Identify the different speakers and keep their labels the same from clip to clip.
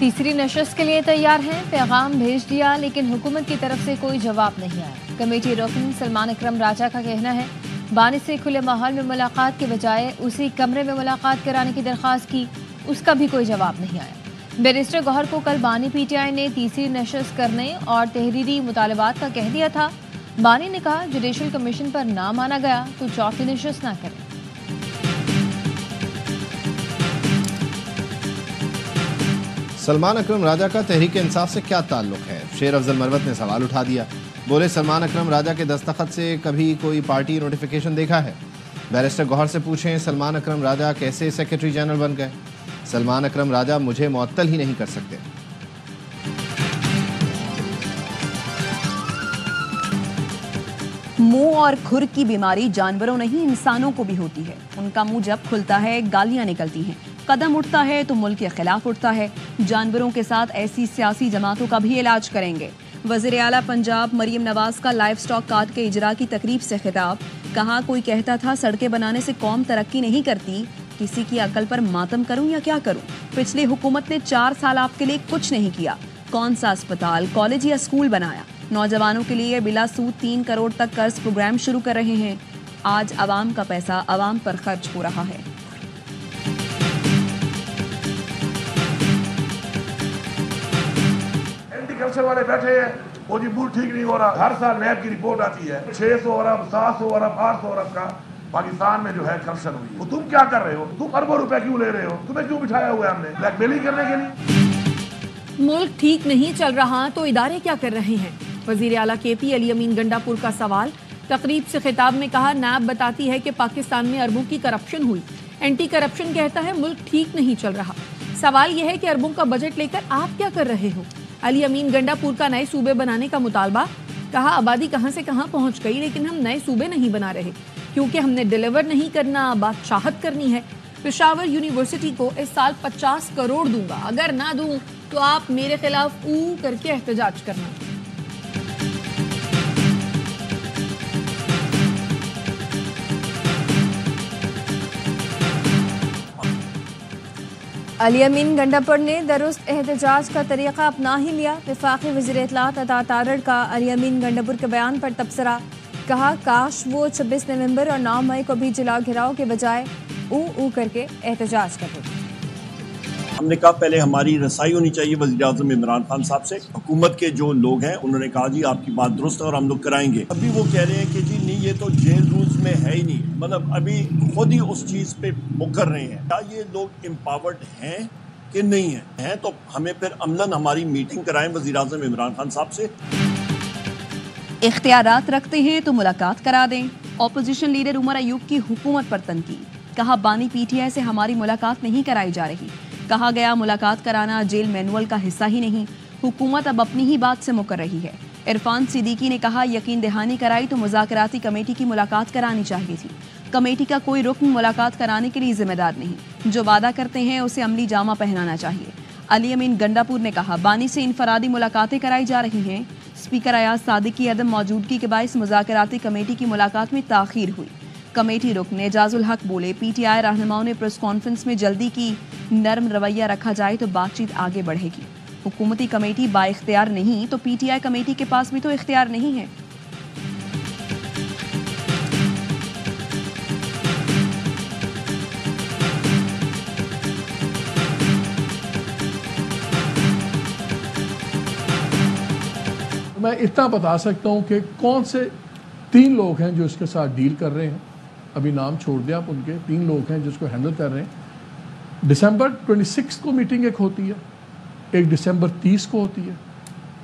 Speaker 1: تیسری نشست کے لیے تیار ہیں، پیغام بھیج دیا لیکن حکومت کی طرف سے کوئی جواب نہیں آیا۔ کمیٹی رکن سلمان اکرم راجہ کا کہنا ہے بانی سے کھلے ماحول میں ملاقات کے بجائے اسی کمرے میں ملاقات کرانے کی درخواست کی، اس کا بھی کوئی جواب نہیں آیا۔ بیرسٹر گوہر کو کل بانی پی ٹی آئی نے تیسری نشست کرنے اور تحریری مطالبات کا کہہ دیا تھا۔ بانی نے کہا جوڈیشل کمیشن پر نہ مانا گیا تو چوتھی نشست نہ کریں۔
Speaker 2: سلمان اکرم راجہ کا تحریک انصاف سے کیا تعلق ہے؟ شیر افضل مروت نے سوال اٹھا دیا۔ بولے سلمان اکرم راجہ کے دستخط سے کبھی کوئی پارٹی نوٹیفیکیشن دیکھا ہے؟ بیرسٹر گوہر سے پوچھیں سلمان اکرم راجہ کیسے سیکرٹری جنرل بن گئے؟ سلمان اکرم راجہ مجھے معطل ہی نہیں کر سکتے۔
Speaker 3: منہ اور کھر کی بیماری جانوروں نہیں انسانوں کو بھی ہوتی ہے۔ ان کا منہ جب کھلتا ہے گالیاں نکلتی ہیں، قدم اٹھتا ہے تو ملک کے خلاف اٹھتا ہے۔ جانوروں کے ساتھ ایسی سیاسی جماعتوں کا بھی علاج کریں گے۔ وزیر اعلیٰ پنجاب مریم نواز کا لائف سٹاک کارڈ کے اجرا کی تقریب سے خطاب، کہا کوئی کہتا تھا سڑکیں بنانے سے قوم ترقی نہیں کرتی، کسی کی عقل پر ماتم کروں یا کیا کروں؟ پچھلی حکومت نے 4 سال آپ کے لیے کچھ نہیں کیا، کون سا اسپتال، کالج یا اسکول بنایا؟ نوجوانوں کے لیے بلا سود 3 کروڑ تک قرض پروگرام شروع کر رہے ہیں۔ آج عوام کا پیسہ عوام پر خرچ ہو رہا ہے۔
Speaker 4: ایگریکلچر والے بیٹھے ہیں، وہ جی ملک ٹھیک نہیں ہو رہا، ہر سال نیب کی رپورٹ آتی ہے 600 ارب 700 ارب 800 ارب کا پاکستان میں جو ہے کرپشن ہوئی۔ وہ تم کیا کر رہے ہو؟ تم اربوں روپے کیوں لے رہے ہو؟ تمہیں کیوں بٹھایا ہوا ہے ہم نے؟ بلیک میلنگ کرنے کے لیے؟
Speaker 5: ملک ٹھیک نہیں چل رہا تو ادارے کیا کر رہے ہیں؟ وزیر اعلیٰ کے پی علی امین گنڈا پور کا سوال۔ تقریب سے خطاب میں کہا نیب بتاتی ہے کہ پاکستان میں اربوں کی کرپشن ہوئی، اینٹی کرپشن کہتا ہے ملک ٹھیک نہیں چل رہا۔ سوال یہ ہے کہ اربوں کا بجٹ لے کر آپ کیا کر رہے ہو؟ علی امین گنڈا پور کا نئے صوبے بنانے کا مطالبہ، کہا آبادی کہاں سے کہاں پہنچ گئی لیکن ہم نئے صوبے نہیں بنا رہے کیونکہ ہم نے ڈیلیور نہیں کرنا، بادشاہت کرنی ہے۔ پشاور یونیورسٹی کو اس سال 50 کروڑ دوں گا، اگر نہ دوں تو آپ میرے خلاف او کر کے احتجاج کرنا۔
Speaker 1: علی امین گنڈاپور نے درست احتجاج کا طریقہ اپنا ہی لیا۔ وفاقی وزیر اطلاعات عطا تارڑ کا علی امین گنڈاپور کے بیان پر تبصرہ، کہا کاش وہ 26 نومبر اور 9 مئی کو بھی جلا گھراؤ کے بجائے او کر کے احتجاج کرتے۔
Speaker 6: ہم نے کہا پہلے ہماری رسائی ہونی چاہیے وزیر اعظم عمران خان صاحب سے۔ حکومت کے جو لوگ ہیں انہوں نے کہا جی آپ کی بات درست ہے اور ہم لوگ کرائیں گے۔ ابھی وہ کہہ رہے ہیں کہ جی نہیں یہ تو جیل رولز میں ہے ہی نہیں، مطلب ابھی خود ہی اس چیز پہ مکر رہے ہیں۔ کیا یہ لوگ امپاورڈ ہیں کہ نہیں ہیں تو ہمیں پھر عملاً ہماری میٹنگ کرائیں وزیر اعظم عمران خان صاحب سے۔
Speaker 3: اختیارات رکھتے ہیں تو ملاقات کرا دیں۔ اپوزیشن لیڈر عمر ایوب کی حکومت پر تنقید، کہا بانی پی ٹی آئی سے ہماری ملاقات نہیں کرائی جا رہی، کہا گیا ملاقات کرانا جیل مینول کا حصہ ہی نہیں، حکومت اب اپنی ہی بات سے مکر رہی ہے۔ عرفان صدیقی نے کہا یقین دہانی کرائی تو مذاکراتی کمیٹی کی ملاقات کرانی چاہیے تھی، کمیٹی کا کوئی رکن ملاقات کرانے کے لیے ذمہ دار نہیں، جو وعدہ کرتے ہیں اسے عملی جامہ پہنانا چاہیے۔ علی امین گنڈاپور نے کہا بانی سے انفرادی ملاقاتیں کرائی جا رہی ہیں، اسپیکر ایاز صادق کی عدم موجودگی کے باعث مذاکراتی کمیٹی کی ملاقات میں تاخیر ہوئی۔ کمیٹی رکن اعجاز الحق بولے پی ٹی آئی رہنماؤں نے پریس کانفرنس میں جلدی کی، نرم رویہ رکھا جائے تو بات چیت آگے بڑھے گی۔ حکومتی کمیٹی با اختیار نہیں تو پی ٹی آئی کمیٹی کے پاس بھی تو اختیار نہیں ہے۔
Speaker 7: میں اتنا بتا سکتا ہوں کہ کون سے 3 لوگ ہیں جو اس کے ساتھ ڈیل کر رہے ہیں، ابھی نام چھوڑ دیا آپ ان کے، 3 لوگ ہیں جس کو ہینڈل کر رہے ہیں۔ دسمبر 26 کو میٹنگ ایک ہوتی ہے، ایک دسمبر 30 کو ہوتی ہے،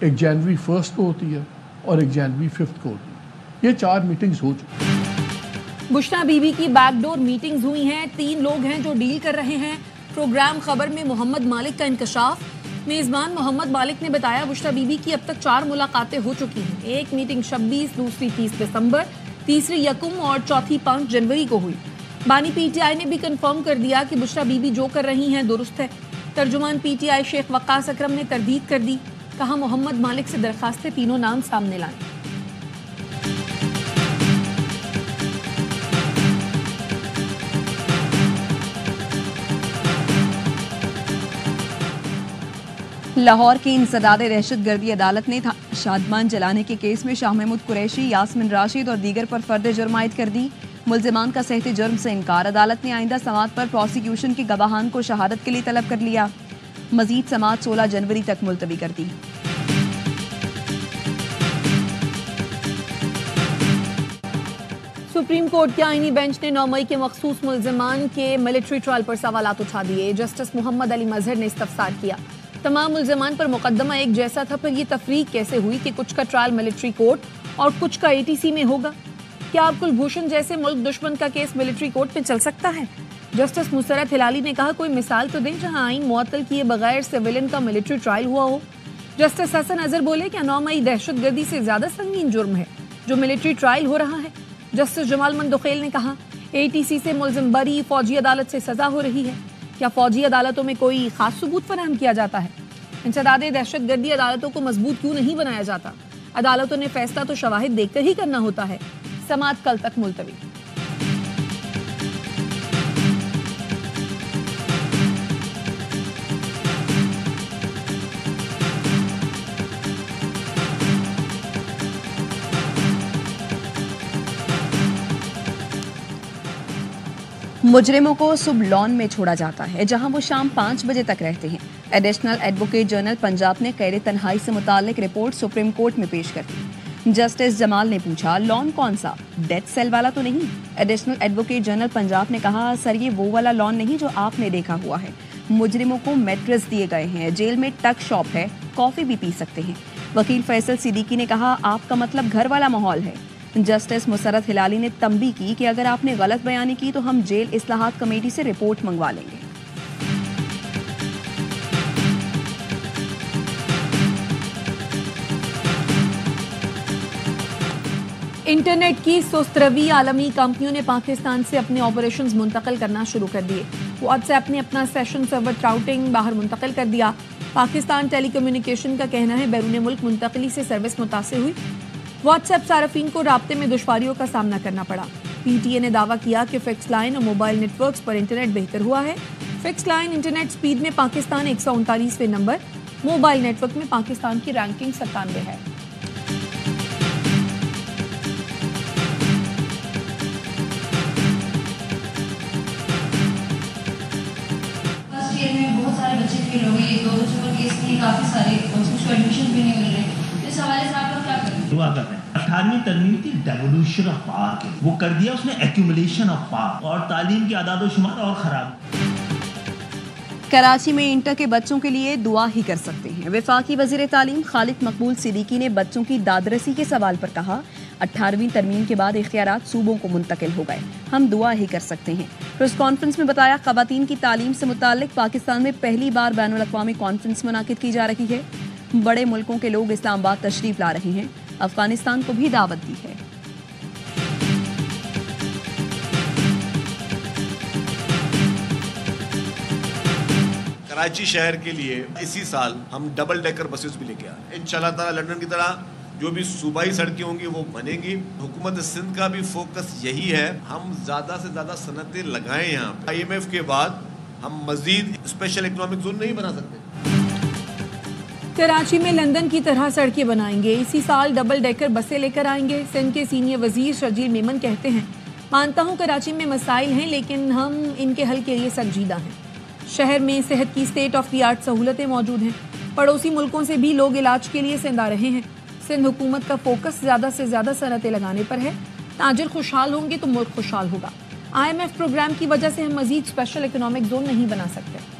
Speaker 7: ایک جنوری 1 کو ہوتی ہے اور ایک جنوری 5 کو ہوتی ہے۔ یہ 4 میٹنگز ہو چکی ہیں۔
Speaker 5: بشرا بی بی کی بیک ڈور میٹنگز ہوئی ہیں، 3 لوگ ہیں جو ڈیل کر رہے ہیں۔ پروگرام خبر میں محمد مالک کا انکشاف، میزبان محمد مالک نے بتایا بشرا بی بی کی اب تک 4 ملاقاتیں ہو چکی ہیں، ایک میٹنگ 26، دوسری 30 دسمبر، تیسری 1 اور چوتھی 5 جنوری کو ہوئی۔ بانی پی ٹی آئی نے بھی کنفرم کر دیا کہ بشرا بی بی جو کر رہی ہیں درست ہے۔ ترجمان پی ٹی آئی شیخ وقاص اکرم نے تردید کر دی، کہا محمد مالک سے درخواست ہے 3 نام سامنے لائیں۔
Speaker 3: لاہور کی انسداد دہشت گردی عدالت نے شادمان جلانے کے کیس میں شاہ محمود قریشی، یاسمین راشد اور دیگر پر فرد جرم عائد کر دی۔ ملزمان کا صحت جرم سے انکار۔ عدالت نے آئندہ سماعت پر پروسیکیوشن کے گواہان کو شہادت کے لیے طلب کر لیا۔ مزید سماعت 16 جنوری تک ملتوی کر دی۔
Speaker 5: سپریم کورٹ کے آئینی بینچ نے 9 مئی کے مخصوص ملزمان کے ملٹری ٹرائل پر سوالات اٹھا دیے۔ جسٹس محمد علی مظہر نے استفسار کیا۔ تمام ملزمان پر مقدمہ ایک جیسا تھا، پر یہ تفریق کیسے ہوئی کہ کچھ کا ٹرائل ملٹری کورٹ اور کچھ کا ATC میں ہوگا؟ کیا اب کلبھوشن جیسے ملک دشمن کا کیس ملٹری کورٹ میں چل سکتا ہے؟ جسٹس مسرت ہلالی نے کہا کوئی مثال تو دیں جہاں آئین معطل کیے بغیر سویلین کا ملٹری ٹرائل ہوا ہو۔ جسٹس حسن اظہر بولے کہ 9 مئی دہشت گردی سے زیادہ سنگین جرم ہے جو ملٹری ٹرائل ہو رہا ہے۔ جسٹس جمال مندخیل نے کہا ATC سے ملزم بری، فوجی عدالت سے سزا ہو رہی ہے۔ کیا فوجی عدالتوں میں کوئی خاص ثبوت فراہم کیا جاتا ہے؟ انسداد دہشت گردی عدالتوں کو مضبوط کیوں نہیں بنایا جاتا؟ عدالتوں نے فیصلہ تو شواہد دیکھ کر ہی کرنا ہوتا ہے۔ سماعت کل تک ملتوی۔
Speaker 3: مجرموں کو صبح لان میں چھوڑا جاتا ہے جہاں وہ شام 5 بجے تک رہتے ہیں۔ ایڈیشنل ایڈوکیٹ جنرل پنجاب نے قید تنہائی سے متعلق رپورٹ سپریم کورٹ میں پیش کر دی۔ جسٹس جمال نے پوچھا لان کون سا؟ ڈیتھ سیل والا تو نہیں؟ ایڈیشنل ایڈوکیٹ جنرل پنجاب نے کہا سر یہ وہ والا لان نہیں جو آپ نے دیکھا ہوا ہے۔ مجرموں کو میٹرس دیے گئے ہیں، جیل میں ٹک شاپ ہے، کافی بھی پی سکتے ہیں۔ وکیل فیصل صدیقی نے کہا آپ کا مطلب گھر والا ماحول ہے۔ جسٹس مسرت ہلالی نے تنبیہ کی کہ اگر آپ نے غلط بیانی کی تو ہم جیل اصلاحات کمیٹی سے رپورٹ منگوا لیں گے۔
Speaker 5: انٹرنیٹ کی سست روی، عالمی کمپنیوں نے پاکستان سے اپنے آپریشنز منتقل کرنا شروع کر دیے۔ واٹس ایپ نے اپنا سیشن سرور راؤٹنگ باہر منتقل کر دیا۔ پاکستان ٹیلی کمیونیکیشن کا کہنا ہے بیرون ملک منتقلی سے سروس متاثر ہوئی۔ واٹس ایپ صارفین کو رابطے میں دشواریوں کا سامنا کرنا پڑا۔ PTA نے دعویٰ کیا کہ فکس لائن اور موبائل نیٹ ورکس پر انٹرنیٹ بہتر ہوا ہے۔ فکس لائن انٹرنیٹ سپیڈ میں پاکستان 139ویں نمبر، موبائل نیٹ ورک میں پاکستان کی رینکنگ 97 ہے۔
Speaker 8: بہت سارے بچے فیل ہو گئے، 2 بچوں پر کیس نہیں، کافی سارے اس کو ایڈمیشن بھی نہیں مل رہے۔ اس حوالے سے آپ کا کیا کریں؟
Speaker 9: دعا کر رہے ہیں 18ویں ترمیم کی ڈیولیوشن آف پاور کے وہ کر دیا اس نے ایکیومولیشن آف پاور، اور تعلیم کی اعداد و شمار اور خراب۔
Speaker 3: کراچی میں انٹر کے بچوں کے لیے دعا ہی کر سکتے ہیں۔ وفاقی وزیر تعلیم خالد مقبول صدیقی نے بچوں کی دادرسی کے سوال پر کہا 18ویں ترمیم کے بعد اختیارات صوبوں کو منتقل ہو گئے، ہم دعا ہی کر سکتے ہیں۔ پریس کانفرنس میں بتایا خواتین کی تعلیم سے متعلق پاکستان میں پہلی بار بین الاقوامی کانفرنس منعقد کی جا رہی ہے۔ بڑے ملکوں کے لوگ اسلام آباد تشریف لا رہے ہیں، افغانستان کو بھی دعوت دی ہے۔
Speaker 10: کراچی شہر کے لیے اسی سال ہم ڈبل ڈیکر بسز بھی لے کے آ رہے ہیں۔ انشاءاللہ تعالی لندن کی طرح جو بھی صوبائی سڑکیں ہوں گی وہ بنیں گی۔ حکومت سندھ کا بھی فوکس یہی ہے، ہم زیادہ سے زیادہ صنعتیں لگائیں یہاں۔ IMF کے بعد ہم مزید اسپیشل اکنامک زون نہیں بنا سکتے۔
Speaker 5: کراچی میں لندن کی طرح سڑکیں بنائیں گے، اسی سال ڈبل ڈیکر بسیں لے کر آئیں گے۔ سندھ کے سینئر وزیر شرجیل میمن کہتے ہیں مانتا ہوں کراچی میں مسائل ہیں لیکن ہم ان کے حل کے لیے سنجیدہ ہیں۔ شہر میں صحت کی اسٹیٹ آف دی آرٹ سہولتیں موجود ہیں، پڑوسی ملکوں سے بھی لوگ علاج کے لیے سندھ آ رہے ہیں۔ سندھ حکومت کا فوکس زیادہ سے زیادہ صنعتیں لگانے پر ہے۔ تاجر خوشحال ہوں گے تو ملک خوشحال ہوگا۔ IMF پروگرام کی وجہ سے ہم مزید اسپیشل اکنامک زون نہیں بنا سکتے۔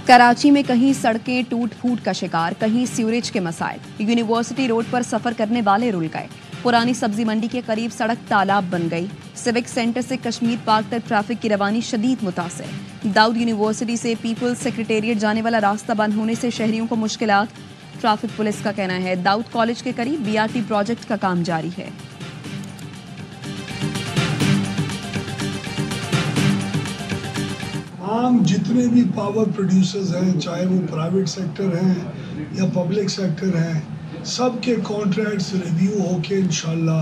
Speaker 3: کراچی میں کہیں سڑکیں ٹوٹ پھوٹ کا شکار، کہیں سیوریج کے مسائل۔ یونیورسٹی روڈ پر سفر کرنے والے رل گئے۔ پرانی سبزی منڈی کے قریب سڑک تالاب بن گئی۔ سیوک سینٹر سے کشمیر پارک تک ٹریفک کی روانی شدید متاثر۔ داؤد یونیورسٹی سے پیپلز سیکریٹریٹ جانے والا راستہ بند ہونے سے شہریوں کو مشکلات۔ ٹریفک پولیس کا کہنا ہے داؤد کالج کے قریب BRT پروجیکٹ کا کام جاری ہے۔
Speaker 11: عام جتنے بھی پاور پروڈیوسرز ہیں، چاہے وہ پرائیویٹ سیکٹر ہیں یا پبلک سیکٹر ہیں، سب کے کانٹریکٹس ریویو ہو کے انشاءاللہ